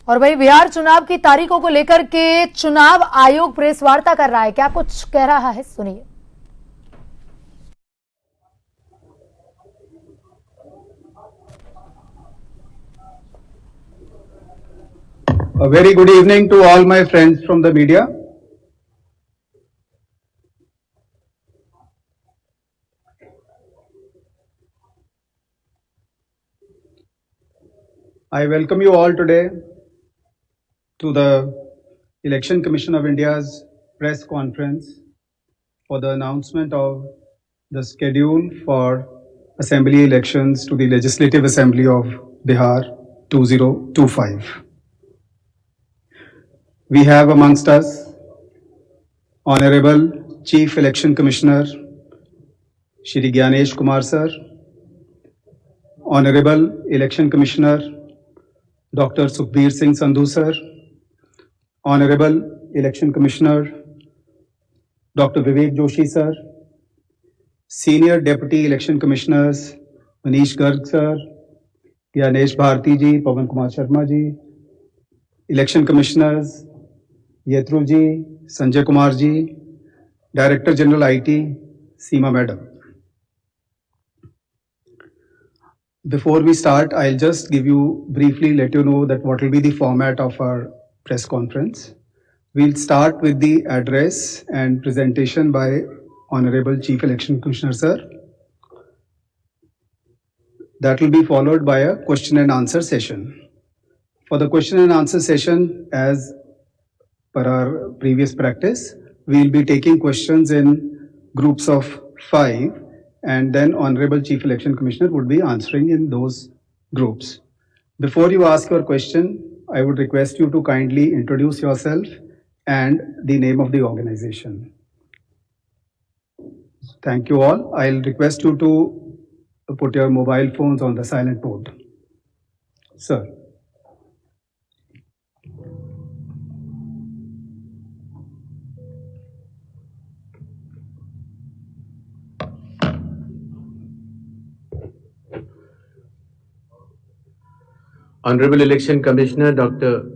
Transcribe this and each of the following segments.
और वही बिहार चुनाव की तारीखों को लेकर के चुनाव आयोग प्रेस वार्ता कर रहा है, क्या कुछ कह रहा है, सुनिए। A very good evening to all my friends from the media. I welcome you all today to the Election Commission of India's press conference for the announcement of the schedule for assembly elections to the Legislative Assembly of Bihar 2025. We have amongst us Honorable Chief Election Commissioner Shri Gyanesh Kumar Sir, Honorable Election Commissioner Dr. Sukhbir Singh Sandhu Sir, Honorable Election Commissioner Dr. Vivek Joshi Sir, Senior Deputy Election Commissioners Manish Garg Sir, Gyanesh Bharti Ji, Pawan Kumar Sharma Ji, Election Commissioners Yetru Ji, Sanjay Kumar Ji, Director General IT Seema Madam. Before we start, I'll just briefly let you know that what will be the format of our press conference. We'll start with the address and presentation by Honorable Chief Election Commissioner Sir. That will be followed by a question and answer session. For the question and answer session, as per our previous practice, we'll be taking questions in groups of 5, and then Honorable Chief Election Commissioner would be answering in those groups. Before you ask your question, I would request you to kindly introduce yourself and the name of the organization. Thank you all. I'll request you to put your mobile phones on the silent mode. Sir. Honorable Election Commissioner Dr.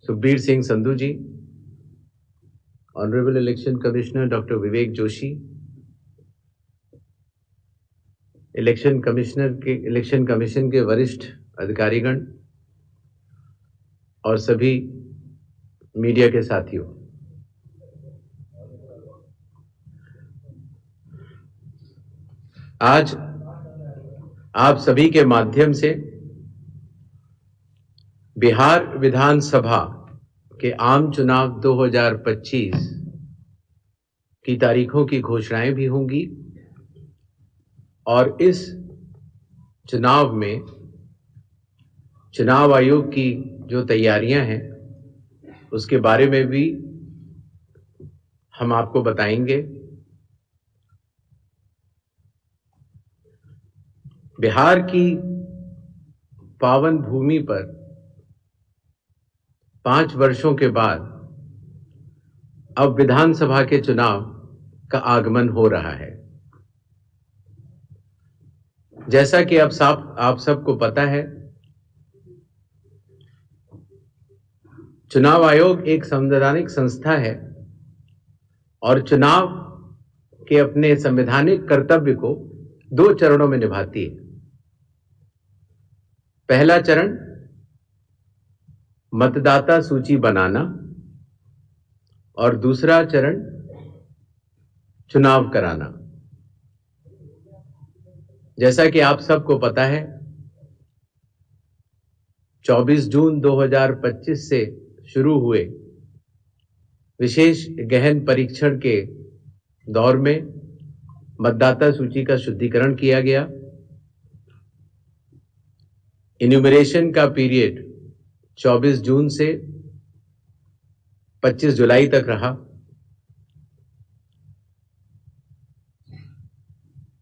Sukhbir Singh Sandhu Ji, Honorable Election Commissioner Dr. Vivek Joshi, election commission के वरिष्ठ अधिकारीगण और सभी media के साथियों, आज आप सभी के माध्यम से बिहार विधानसभा के आम चुनाव 2025 की तारीखों की घोषणाएं भी होंगी और इस चुनाव में चुनाव आयोग की जो तैयारियां हैं उसके बारे में भी हम आपको बताएंगे। बिहार की पावन भूमि पर 5 वर्षों के बाद अब विधानसभा के चुनाव का आगमन हो रहा है। जैसा कि आप सबको पता है, चुनाव आयोग एक संवैधानिक संस्था है और चुनाव के अपने संवैधानिक कर्तव्य को 2 चरणों में निभाती है। पहला चरण मतदाता सूची बनाना और दूसरा चरण चुनाव कराना। जैसा कि आप सबको पता है, 24 जून 2025 से शुरू हुए विशेष गहन परीक्षण के दौर में मतदाता सूची का शुद्धिकरण किया गया। इन्यूमरेशन का पीरियड 24 जून से 25 जुलाई तक रहा।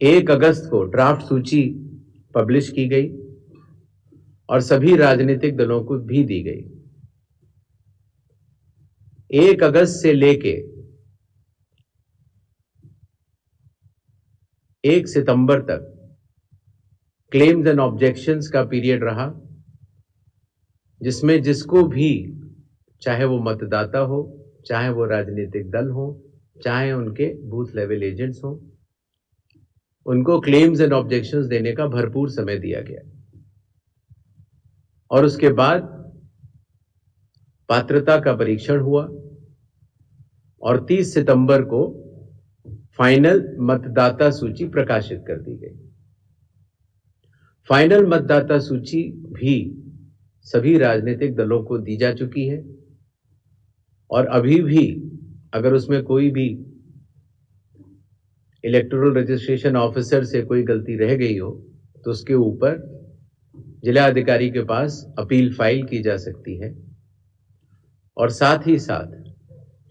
1 अगस्त को ड्राफ्ट सूची पब्लिश की गई और सभी राजनीतिक दलों को भी दी गई। 1 अगस्त से लेके 1 सितंबर तक क्लेम्स एंड ऑब्जेक्शंस का पीरियड रहा जिसमें जिसको भी, चाहे वो मतदाता हो, चाहे वो राजनीतिक दल हो, चाहे उनके बूथ लेवल एजेंट्स हो, उनको क्लेम्स एंड ऑब्जेक्शंस देने का भरपूर समय दिया गया और उसके बाद पात्रता का परीक्षण हुआ और 30 सितंबर को फाइनल मतदाता सूची प्रकाशित कर दी गई। फाइनल मतदाता सूची भी सभी राजनीतिक दलों को दी जा चुकी है और अभी भी अगर उसमें कोई भी इलेक्टोरल रजिस्ट्रेशन ऑफिसर से कोई गलती रह गई हो तो उसके ऊपर जिला अधिकारी के पास अपील फाइल की जा सकती है और साथ ही साथ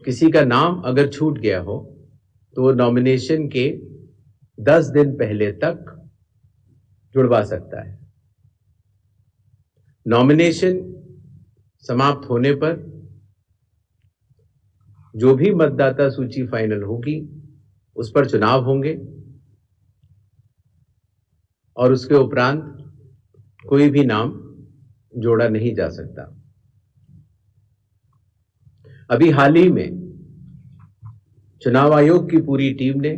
किसी का नाम अगर छूट गया हो तो वो नॉमिनेशन के 10 दिन पहले तक जुड़वा सकता है। नॉमिनेशन समाप्त होने पर जो भी मतदाता सूची फाइनल होगी उस पर चुनाव होंगे और उसके उपरांत कोई भी नाम जोड़ा नहीं जा सकता। अभी हाल ही में चुनाव आयोग की पूरी टीम ने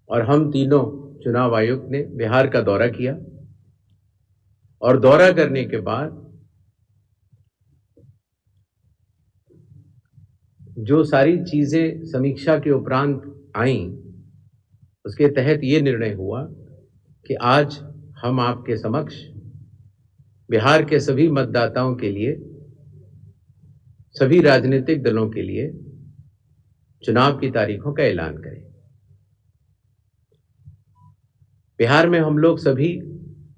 और हम तीनों चुनाव आयुक्त ने बिहार का दौरा किया और दौरा करने के बाद जो सारी चीजें समीक्षा के उपरांत आईं, उसके तहत ये निर्णय हुआ कि आज हम आपके समक्ष बिहार के सभी मतदाताओं के लिए, सभी राजनीतिक दलों के लिए चुनाव की तारीखों का ऐलान करें। बिहार में हम लोग सभी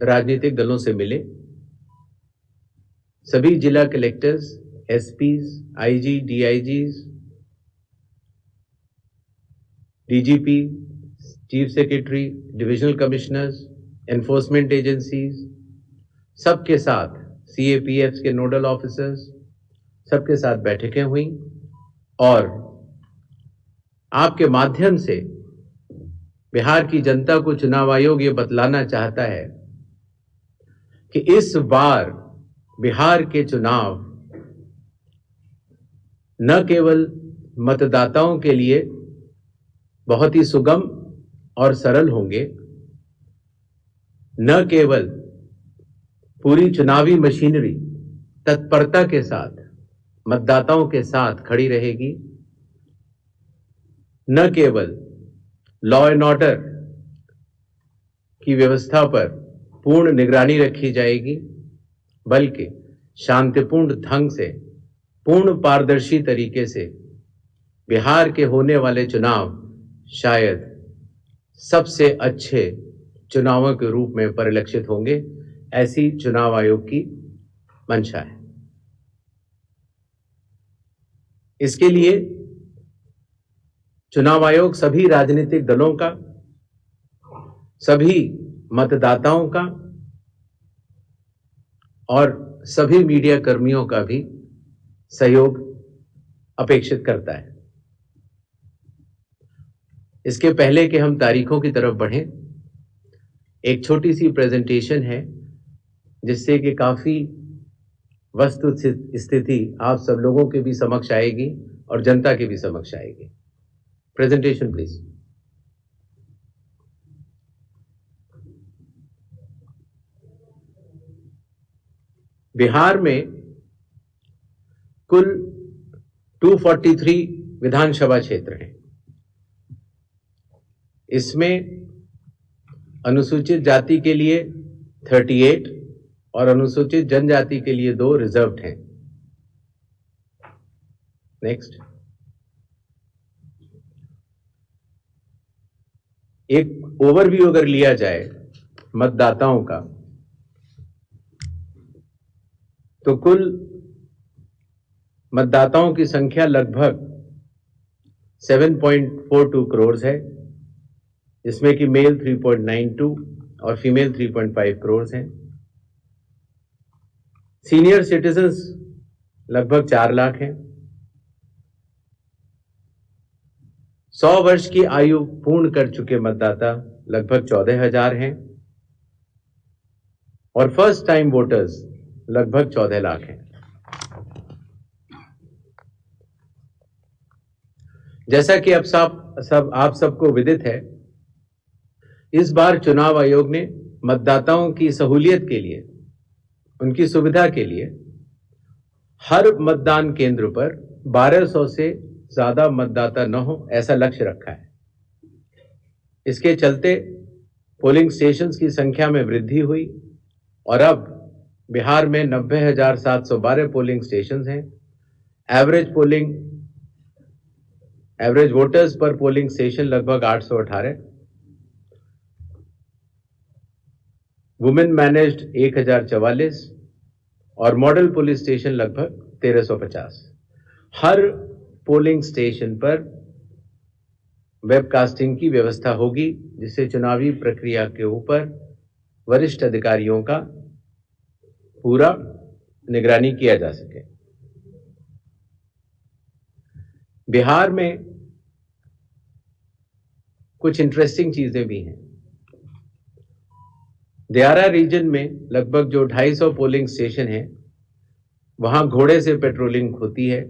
राजनीतिक दलों से मिले, सभी जिला collectors, SPs, IG, DIGs, DGP, chief secretary, divisional commissioners, enforcement agencies, सबके साथ सीएपीएफ के नोडल ऑफिसर्स, सबके साथ बैठकें हुई और आपके माध्यम से बिहार की जनता को चुनाव आयोग ये बतलाना चाहता है कि इस बार बिहार के चुनाव न केवल मतदाताओं के लिए बहुत ही सुगम और सरल होंगे, न केवल पूरी चुनावी मशीनरी तत्परता के साथ मतदाताओं के साथ खड़ी रहेगी, न केवल लॉ एंड ऑर्डर की व्यवस्था पर पूर्ण निगरानी रखी जाएगी, बल्कि शांतिपूर्ण ढंग से, पूर्ण पारदर्शी तरीके से बिहार के होने वाले चुनाव शायद सबसे अच्छे चुनावों के रूप में परिलक्षित होंगे, ऐसी चुनाव आयोग की मंशा है। इसके लिए चुनाव आयोग सभी राजनीतिक दलों का, सभी मतदाताओं का और सभी मीडिया कर्मियों का भी सहयोग अपेक्षित करता है। इसके पहले कि हम तारीखों की तरफ बढ़ें, एक छोटी सी प्रेजेंटेशन है जिससे कि काफी वस्तु स्थिति आप सब लोगों के भी समक्ष आएगी और जनता के भी समक्ष आएगी। Presentation please. बिहार में कुल 243 विधानसभा क्षेत्र हैं। इसमें अनुसूचित जाति के लिए 38 और अनुसूचित जनजाति के लिए 2 रिजर्व्ड हैं। नेक्स्ट। एक ओवरव्यू अगर लिया जाए मतदाताओं का, तो कुल मतदाताओं की संख्या लगभग 7.42 करोड़ है, जिसमें कि मेल 3.92 और फीमेल 3.5 करोड़ हैं। सीनियर सिटीजन्स लगभग 4 लाख हैं। 100 वर्ष की आयु पूर्ण कर चुके मतदाता लगभग 14,000 हैं और फर्स्ट टाइम वोटर्स लगभग 14 लाख हैं। जैसा कि अब आप सबको विदित है, इस बार चुनाव आयोग ने मतदाताओं की सहूलियत के लिए, उनकी सुविधा के लिए हर मतदान केंद्र पर 1200 से ज्यादा मतदाता न हो ऐसा लक्ष्य रखा है। इसके चलते पोलिंग स्टेशंस की संख्या में वृद्धि हुई और अब बिहार में 90,712 पोलिंग स्टेशंस हैं। एवरेज वोटर्स पर पोलिंग स्टेशन लगभग 818, वुमेन मैनेज्ड 1044 और मॉडल पुलिस स्टेशन लगभग 1350। हर पोलिंग स्टेशन पर वेबकास्टिंग की व्यवस्था होगी, जिससे चुनावी प्रक्रिया के ऊपर वरिष्ठ अधिकारियों का पूरा निगरानी किया जा सके। बिहार में कुछ इंटरेस्टिंग चीजें भी हैं। दियारा रीजन में लगभग जो 250 पोलिंग स्टेशन है, वहां घोड़े से पेट्रोलिंग होती है।